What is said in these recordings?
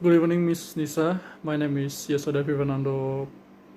Good evening, Miss Nisa. My name is Yasoda Vivanando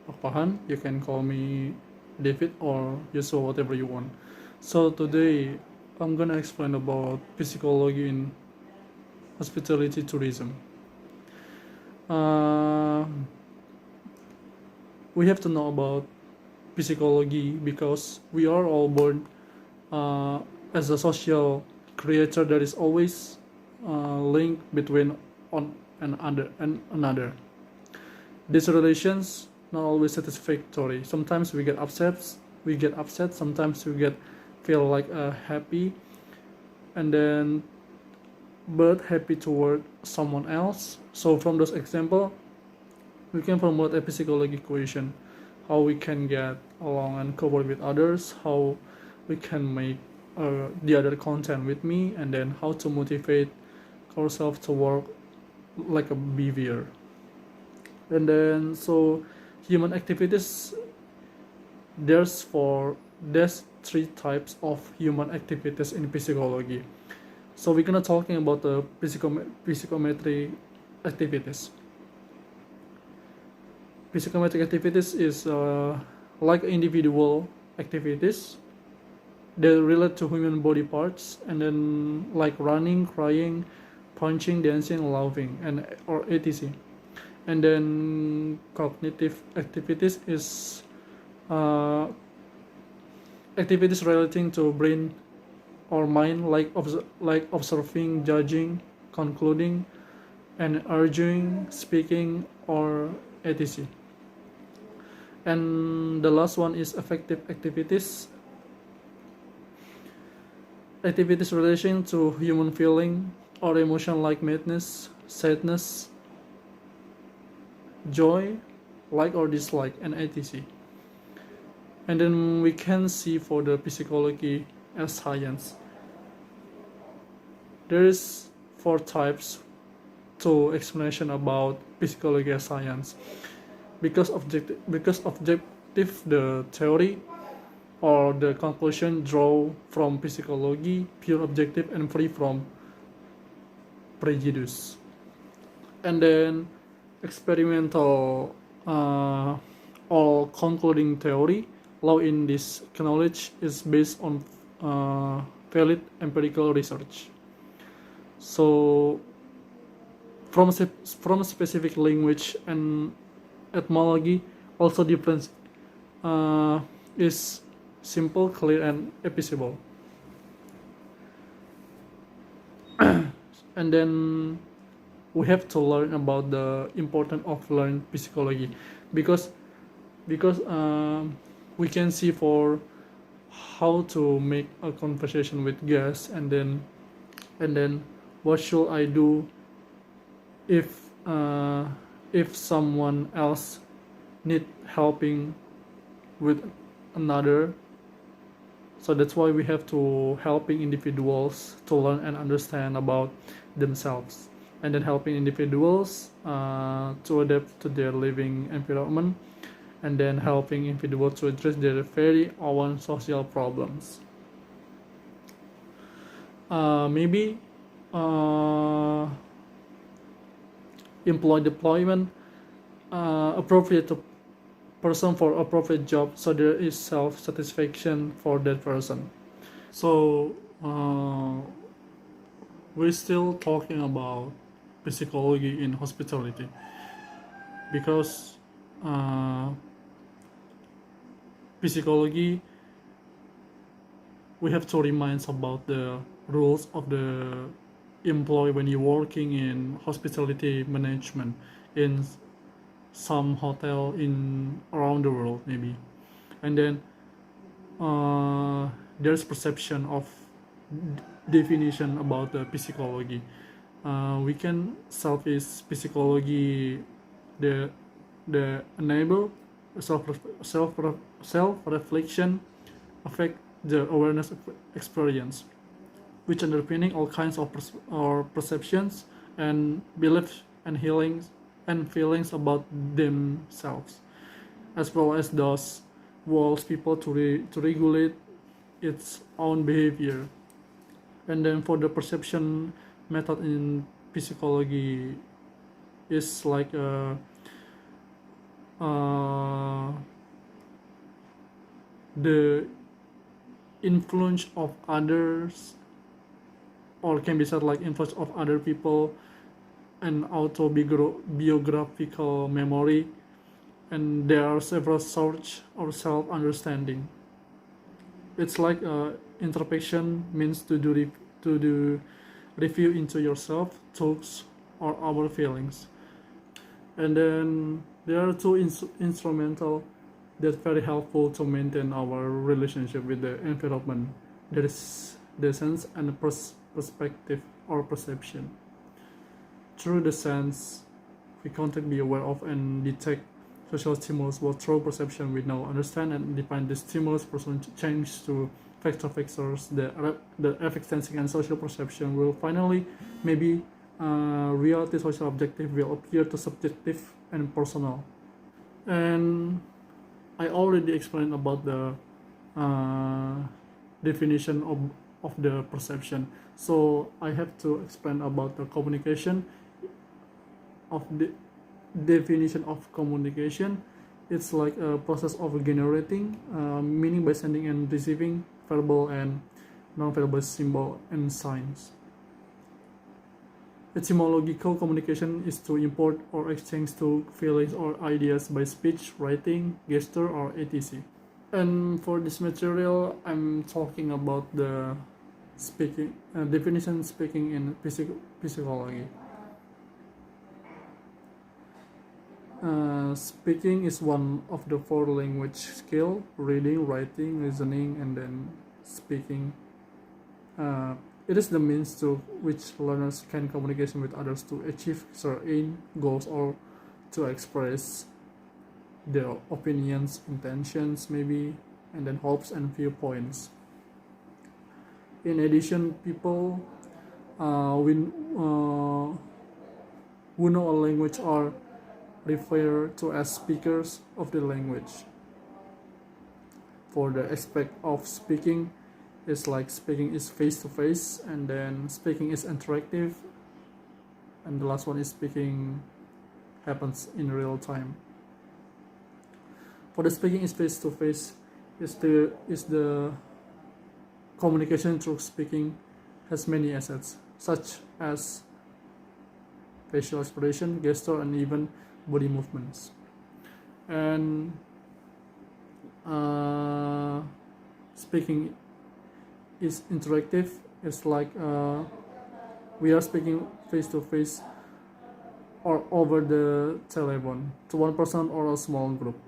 Pakpahan. You can call me David or Yusuf, whatever you want. So today I'm gonna explain about psychology in hospitality tourism. Uh, we have to know about psychology because we are all born uh, as a social creature. That is always link between on and another. These relations not always satisfactory. Sometimes we get upset. Sometimes we get feel like happy, and then but happy toward someone else. So from those example, we can promote a psychology equation, how we can get along and cooperate with others, how we can make the other content with me, and then how to motivate ourselves to work like a behavior. And then so human activities, there's three types of human activities in psychology. So we're gonna talking about the psychometry activities. Psychometric activities is like individual activities. They relate to human body parts, and then like running, crying, punching, dancing, laughing, and or etc. And then cognitive activities is uh, activities relating to brain or mind, like observing, judging, concluding, and arguing, speaking, or etc. And the last one is affective activities, activities relating to human feeling or emotion like madness, sadness, joy, like or dislike, and etc. And then we can see for the psychology as science. There is four types to explanation about psychology as science. Because objective the theory or the conclusion draw from psychology, pure objective and free from prejudice. And then experimental or concluding theory, law in this knowledge is based on valid empirical research. So from specific language and etymology, also difference is simple, clear, and appreciable. And then we have to learn about the importance of learn psychology, because we can see for how to make a conversation with guests, and then what should I do if if someone else need helping with another. So that's why we have to helping individuals to learn and understand about themselves, and then helping individuals to adapt to their living environment, and then helping individuals to address their very own social problems. Maybe employ deployment appropriate to person for appropriate job, so there is self-satisfaction for that person. So we're still talking about psychology in hospitality, because uh, psychology, we have to remind about the rules of the employee when you're working in hospitality management in some hotel in around the world maybe. And then there's perception of definition about the psychology. We can self is psychology, the enable self self self reflection affect the awareness experience, which underpinning all kinds of or perceptions and beliefs and healings and feelings about themselves, as well as those walls people to regulate its own behavior. And then for the perception method in psychology, is like uh, the influence of others, or can be said like influence of other people, and autobiographical memory, and there are several sorts of self-understanding. It's like introspection means to do review into yourself, thoughts, or our feelings. And then there are two instrumental that very helpful to maintain our relationship with the environment. There is the sense and perspective or perception. Through the sense, we constantly be aware of and detect social stimulus, while through perception we now understand and define the stimulus person change to factors. The affect sensing and social perception will finally maybe reality social objective will appear to subjective and personal. And I already explained about the uh, definition of the perception, so I have to explain about the communication of the definition of communication. It's like a process of generating meaning by sending and receiving verbal and non-verbal symbol and signs. Etymological communication is to import or exchange to feelings or ideas by speech, writing, gesture, or etc. And for this material, I'm talking about the speaking definition speaking in psychology. Speaking is one of the four language skill: reading, writing, listening, and then speaking. It is the means to which learners can communicate with others to achieve certain goals or to express their opinions, intentions, maybe, and then hopes and viewpoints. In addition, people who know a language are referred to as speakers of the language. For the aspect of speaking, it's like speaking is face to face, and then speaking is interactive, and the last one is speaking happens in real time. For the speaking is face to face, is the communication through speaking has many assets such as facial expression, gesture, and even body movements. And speaking is interactive. It's like we are speaking face to face or over the telephone to one person or a small group.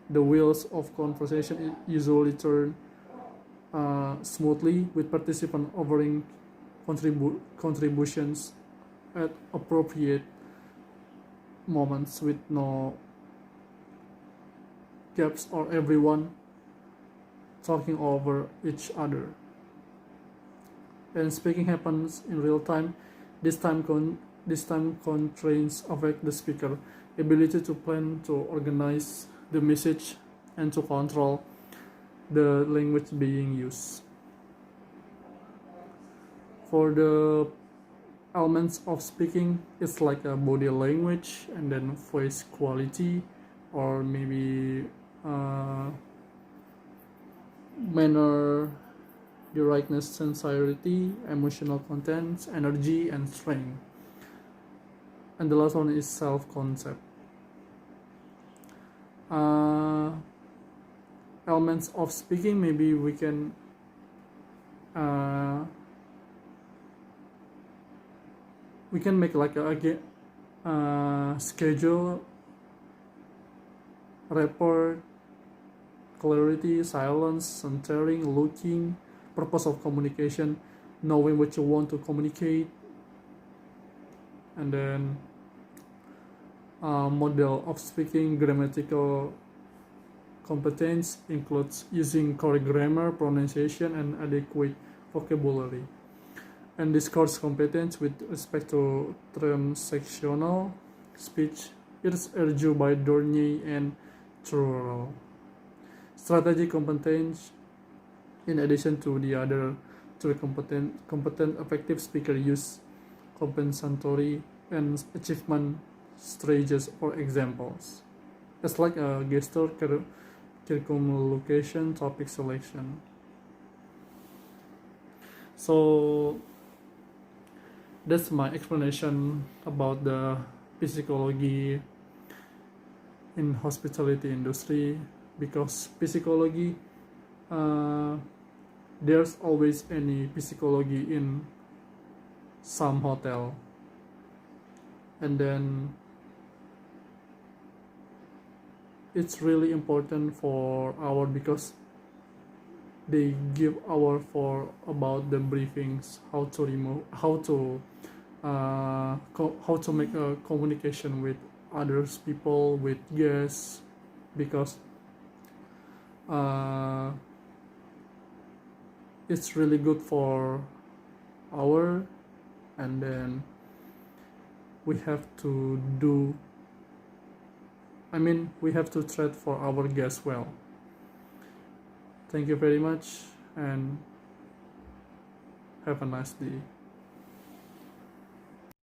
The wheels of conversation usually turn smoothly, with participants offering contributions at appropriate moments with no gaps or everyone talking over each other. And speaking happens in real time. This time constraints affect the speaker ability to plan, to organize the message, and to control the language being used. For the elements of speaking, it's like a body language, and then voice quality, or maybe manner, directness, sincerity, emotional content, energy, and strength. And the last one is self-concept. Elements of speaking, maybe we can make like a schedule, rapport, clarity, silence, centering, looking, purpose of communication, knowing what you want to communicate, and then model of speaking. Grammatical competence includes using correct grammar, pronunciation, and adequate vocabulary. And discourse competence with respect to transactional speech, it is argued by Dornier and Trudeau. Strategy competence, in addition to the other three competent effective speaker use compensatory and achievement strategies or examples. It's like a gesture, curriculum location, topic selection. So that's my explanation about the psychology in hospitality industry. Because psychology, there's always any psychology in some hotel, and then it's really important for our, because they give our for about the briefings, how to remove, how to make a communication with others people, with guests, because it's really good for our, and then we have to do, we have to treat for our guests well. Thank you very much, and have a nice day.